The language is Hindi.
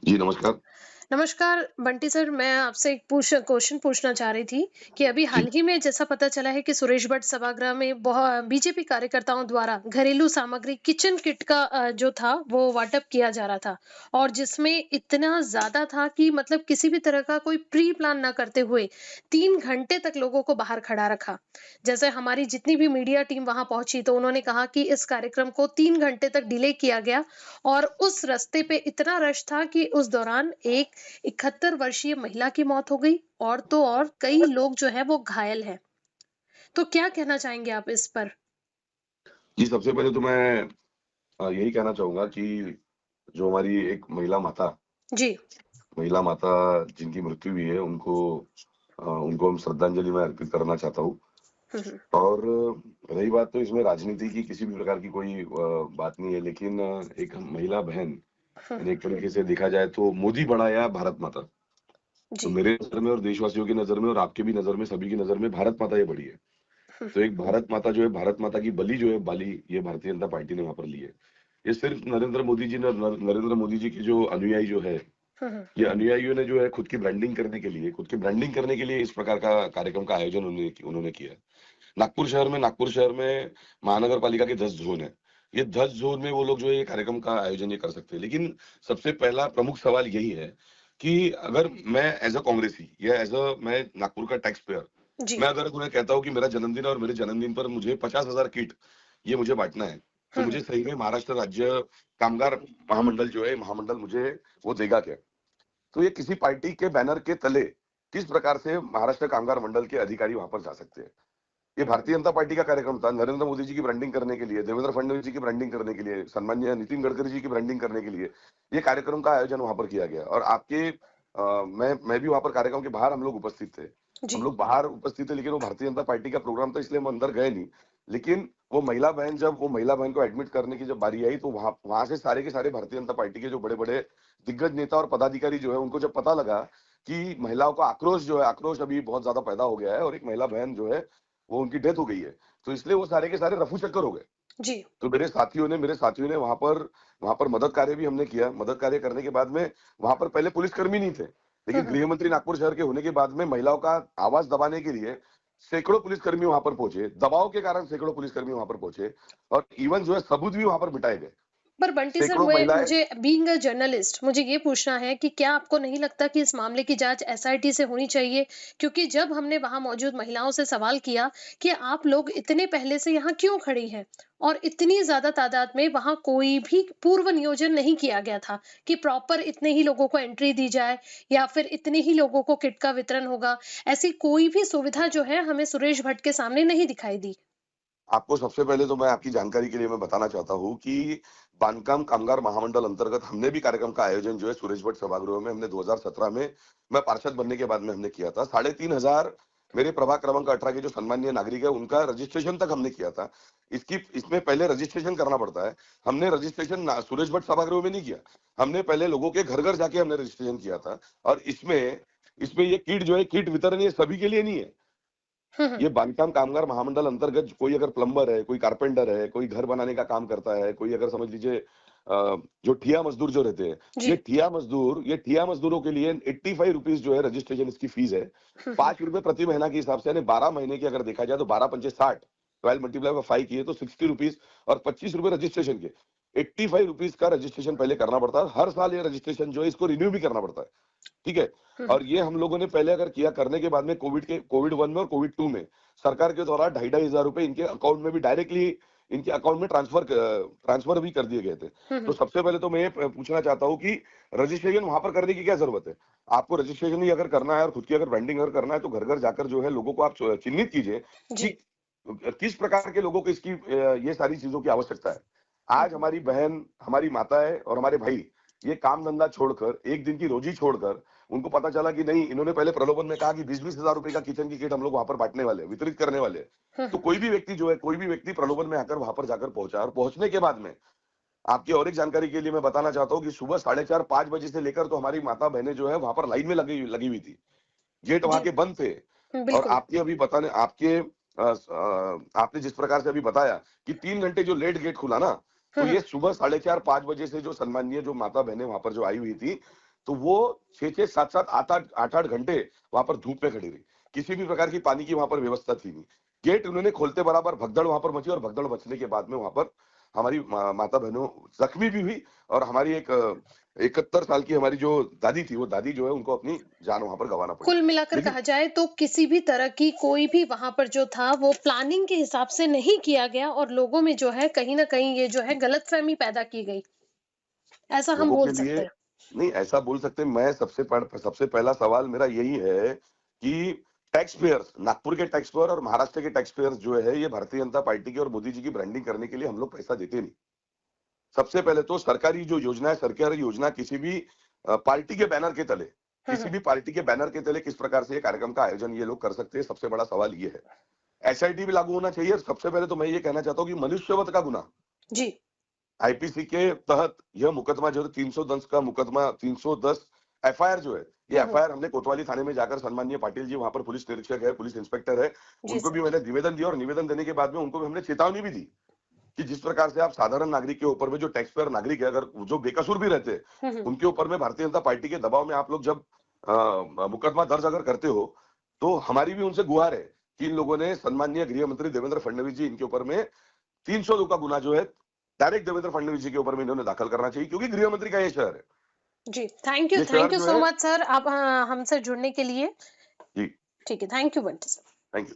जी, नमस्कार। नमस्कार बंटी सर, मैं आपसे एक पूछ क्वेश्चन पूछना चाह रही थी कि अभी जी, हाल ही में जैसा पता चला है कि सुरेश भट्ट सभागृह में बीजेपी कार्यकर्ताओं द्वारा घरेलू सामग्री किचन किट का जो था वो वाटप किया जा रहा था, और जिसमें इतना ज्यादा था कि मतलब किसी भी तरह का कोई प्री प्लान ना करते हुए 3 घंटे तक लोगों को बाहर खड़ा रखा। जैसे हमारी जितनी भी मीडिया टीम वहां पहुंची तो उन्होंने कहा कि इस कार्यक्रम को 3 घंटे तक डिले किया गया, और उस रास्ते पे इतना रश था कि उस दौरान एक 71 वर्षीय महिला की मौत हो गई, और तो और कई लोग जो है वो घायल हैं। तो क्या कहना चाहेंगे आप इस पर? जी, सबसे पहले तो मैं यही कहना चाहूँगा कि जो हमारी एक जी। महिला माता जिनकी मृत्यु हुई है, उनको हम श्रद्धांजलि मैं अर्पित करना चाहता हूँ। हुँ, हुँ। और रही बात तो इसमें राजनीति की किसी भी प्रकार की कोई बात नहीं है, लेकिन एक महिला बहन हुँ, यानी एक तरीके से देखा जाए तो मोदी बड़ा या भारत माता? तो जी। मेरे नज़र में और देशवासियों की नज़र में और आपकी भी नज़र में, सभी की नज़र में भारत माता ही बड़ी है। हुँ, तो एक भारत माता जो है, भारत माता की बलि जो है, ये भारतीय जनता पार्टी ने वहाँ पर ली है। ये सिर्फ नरेंद्र मोदी जी ने नरेंद्र मोदी जी की जो अनुयायी जो है, हुँ, हुँ। ये अनुयायियों ने जो है खुद की ब्रांडिंग करने के लिए इस प्रकार का कार्यक्रम का आयोजन उन्होंने किया है। नागपुर शहर में महानगर पालिका के 10 ज़ोन हैं। ये 10 ज़ोन में वो लोग जो है ये कार्यक्रम का आयोजन ये कर सकते हैं। लेकिन सबसे पहला प्रमुख सवाल यही है कि अगर मैं एज़ अ कांग्रेसी या मैं नागपुर का टैक्स पेयर, जी। मैं अगर उन्हें कहता हूँ कि मेरा जन्मदिन है और मेरे जन्मदिन पर मुझे 50,000 किट ये मुझे बाँटना है, तो हुँ, मुझे हुँ। सही में महाराष्ट्र राज्य कामगार महामंडल जो है, महामंडल मुझे वो देगा क्या? तो ये किसी पार्टी के बैनर के तले किस प्रकार से महाराष्ट्र कामगार मंडल के अधिकारी वहाँ पर जा सकते हैं? ये हुँ, भारतीय जनता पार्टी का कार्यक्रम था, नरेंद्र मोदी जी की ब्रांडिंग करने के लिए, देवेंद्र फडणवीस जी की ब्रांडिंग करने के लिए, सम्माननीय नितिन गडकरी जी की ब्रांडिंग करने के लिए, ये कार्यक्रम का आयोजन वहाँ पर किया गया। और मैं भी वहाँ पर कार्यक्रम के बाहर हम लोग उपस्थित थे। हम जी। लोग बाहर उपस्थित थे, लेकिन वो भारतीय जनता पार्टी का प्रोग्राम था, इसलिए हम अंदर गए नहीं। लेकिन वो महिला बहन को एडमिट करने की जब बारी आई, तो वहाँ वहाँ से सारे के सारे भारतीय जनता पार्टी के जो बड़े-बड़े दिग्गज नेता और पदाधिकारी जो है, उनको जब पता लगा कि महिलाओं का आक्रोश अभी बहुत ज़्यादा पैदा हो गया है और एक महिला बहन जो है वो उनकी डेथ हो गई है। तो इसलिए वो सारे के सारे रफू चक्कर हो गए। जी। तो मेरे साथियों ने वहाँ पर मदद कार्य भी हमने किया। मदद कार्य करने के बाद में वहाँ पर पहले पुलिसकर्मी नहीं थे। हुँ, लेकिन हुँ। गृह मंत्री नागपुर शहर के होने के बाद में महिलाओं का आवाज़ दबाने के लिए सैकड़ों पुलिसकर्मी वहाँ पर पहुँचे। दबाव के कारण सैकड़ों पुलिसकर्मी वहाँ पर पहुँचे और इवन जो है सबूत भी वहाँ पर मिटाए गए। पर बंटी सर, सैकड़ों महिलाएँ मुझे बीइंग अ जर्नलिस्ट मुझे ये पूछना है कि क्या आपको नहीं लगता कि इस मामले की जांच एसआईटी से होनी चाहिए? क्योंकि जब हमने वहां मौजूद महिलाओं से सवाल किया कि आप लोग इतने पहले से यहाँ क्यों खड़ी हैं, और इतनी ज्यादा तादाद में वहां कोई भी पूर्व नियोजन नहीं किया गया था कि प्रॉपर इतने ही लोगों को एंट्री दी जाए या फिर इतने ही लोगों को किट का वितरण होगा, ऐसी कोई भी सुविधा जो है हमें सुरेश भट्ट के सामने नहीं दिखाई दी। आपको सबसे पहले तो मैं आपकी जानकारी के लिए मैं बताना चाहता हूँ कि बांधकाम कामगार महामंडल अंतर्गत हमने भी कार्यक्रम का आयोजन जो है सूरज भट्ट सभागृह में हमने 2017 में मैं पार्षद बनने के बाद में हमने किया था। 3,500 मेरे प्रभाग क्रमांक 18 के जो सम्मानीय नागरिक है उनका रजिस्ट्रेशन तक हमने किया था। इसकी इसमें पहले रजिस्ट्रेशन करना पड़ता है। हमने रजिस्ट्रेशन सूरज भट्ट सभागृह में नहीं किया। हमने पहले लोगों के घर-घर जाके हमने रजिस्ट्रेशन किया था और इसमें इसमें ये किट जो है किट वितरण ये सभी के लिए नहीं है। हम्म। ये बांधकाम कामगार महामंडल अंतर्गत कोई अगर प्लम्बर है, कोई कारपेंटर है, कोई घर बनाने का काम करता है, कोई अगर समझ लीजिए जो ठिया मजदूर जो रहते हैं, जी। ये ठिया मजदूरों के लिए 85 रुपीज़ जो है रजिस्ट्रेशन इसकी फीस है। ₹5 प्रति महीना के हिसाब से यानी 12 महीने की अगर देखा जाए तो 12 पंचे 60, 12 मल्टीप्लाई बाय 5 किए तो ₹60 और ₹25 रजिस्ट्रेशन के। ₹85 का रजिस्ट्रेशन पहले करना पड़ता है। हर साल ये रजिस्ट्रेशन जो है इसको रिन्यू भी करना पड़ता है। ठीक है? और ये हम लोगों ने पहले अगर किया करने के बाद में कोविड 1 में और कोविड 2 में सरकार के द्वारा ढाई हज़ार रुपए इनके अकाउंट में भी डायरेक्टली इनके अकाउंट में ट्रांसफर भी कर दिए गए थे। तो सबसे पहले तो मैं ये पूछना चाहता हूँ कि रजिस्ट्रेशन वहाँ पर करने की क्या ज़रूरत है? आपको रजिस्ट्रेशन ही अगर करना है और खुद की अगर ब्रांडिंग अगर करना है तो घर-घर जाकर जो है लोगों को आप चिन्हित कीजिए कि जी। किस प्रकार के लोगों को इसकी ये सारी चीज़ों की आवश्यकता है। आज हम्म। हमारी बहन, हमारी माताएँ और हमारे भाई ये काम-धंधा छोड़कर, एक दिन की रोज़ी छोड़कर उनको पता चला कि नहीं, इन्होंने पहले प्रलोभन में कहा कि 20-20 हज़ार रुपए का किचन की किट हम लोग वहाँ पर बाँटने वाले हैं, वितरित करने वाले हैं। तो कोई भी व्यक्ति प्रलोभन में आकर वहाँ पर जाकर पहुँचा और पहुँचने के बाद में आपकी और एक जानकारी के लिए मैं बताना चाहता हूँ कि सुबह 4:30-5 बजे से लेकर तो हमारी माता-बहनें जो है वहाँ पर लाइन में लगी लगी हुई थी। गेट वहाँ जी। के बंद थे और बिल्कुल। आपने जिस प्रकार से अभी बताया कि 3 घंटे जो लेट गेट खुला ना, तो हम्म। ये सुबह 4:30-5 बजे से जो सन्माननीय जो माता-बहनें वहाँ पर जो आई हुई थी, तो वो 6-6, 7-7, 8-8 घंटे वहां पर धूप में खड़ी रही। किसी भी प्रकार की पानी की वहां पर व्यवस्था थी नहीं। गेट उन्होंने खोलते बराबर भगदड़ वहां पर मची और भगदड़ मचने के बाद में वहां पर हमारी माता बहनों जख्मी भी हुई और हमारी एक 71 साल की हमारी जो दादी थी, वो दादी जो है उनको अपनी जान वहां पर गंवाना पड़ी। कुल मिलाकर लेकिन कहा जाए तो किसी भी तरह की कोई भी वहां पर जो था वो प्लानिंग के हिसाब से नहीं किया गया और लोगों में जो है कहीं ना कहीं ये जो है गलतफहमी पैदा की गई, ऐसा हम लोगों बोल के लिए सकते हैं। नहीं ऐसा बोल सकते हैं। मैं सबसे पहला सवाल मेरा यही है कि टैक्स पेयर्स, नागपुर के टैक्स पेयर और महाराष्ट्र के टैक्स पेयर्स जो है ये भारतीय जनता पार्टी की और मोदी जी की ब्रांडिंग करने के लिए हम लोग पैसा देते नहीं। सबसे पहले तो सरकारी जो योजना है, सरकारी योजना किसी भी पार्टी के बैनर के तले, किसी हम्म। भी पार्टी के बैनर के तले किस प्रकार से ये कार्यक्रम का आयोजन ये लोग कर सकते हैं, सबसे बड़ा सवाल ये है। एसआईटी भी लागू होना चाहिए। सबसे पहले तो मैं ये कहना चाहता हूँ कि मनुष्यवध का गुना जी। आईपीसी के तहत यह मुकदमा जो है 310 का मुकदमा, 310 एफआईआर जो है, ये हम्म। एफआईआर हमने कोतवाली थाने में जाकर सन्माननीय पाटिल जी वहां पर पुलिस निरीक्षक है, पुलिस इंस्पेक्टर है, जी उनको सर। भी मैंने निवेदन दिया और निवेदन देने के बाद में उनको भी हमने चेतावनी भी दी कि जिस प्रकार से आप साधारण नागरिक के ऊपर में जो टैक्स पेयर नागरिक है, अगर जो बेकसूर भी रहते हैं, हम्म। उनके ऊपर में भारतीय जनता पार्टी के दबाव में आप लोग जब मुकदमा दर्ज अगर करते हो, तो हमारी भी उनसे गुहार है कि इन लोगों ने सन्माननीय गृह मंत्री देवेंद्र फडणवीस जी इनके ऊपर में 302 का गुना जो है डायरेक्ट देवेंद्र फडणवीस जी के ऊपर में इन्होंने दाखिल करना चाहिए, क्योंकि गृह मंत्री का ये शहर है। जी, ये थैंक शहर यू जो सो है मच सर, आप हमसे जुड़ने के लिए। जी, ठीक है, thank you Bunty sir. Thank you.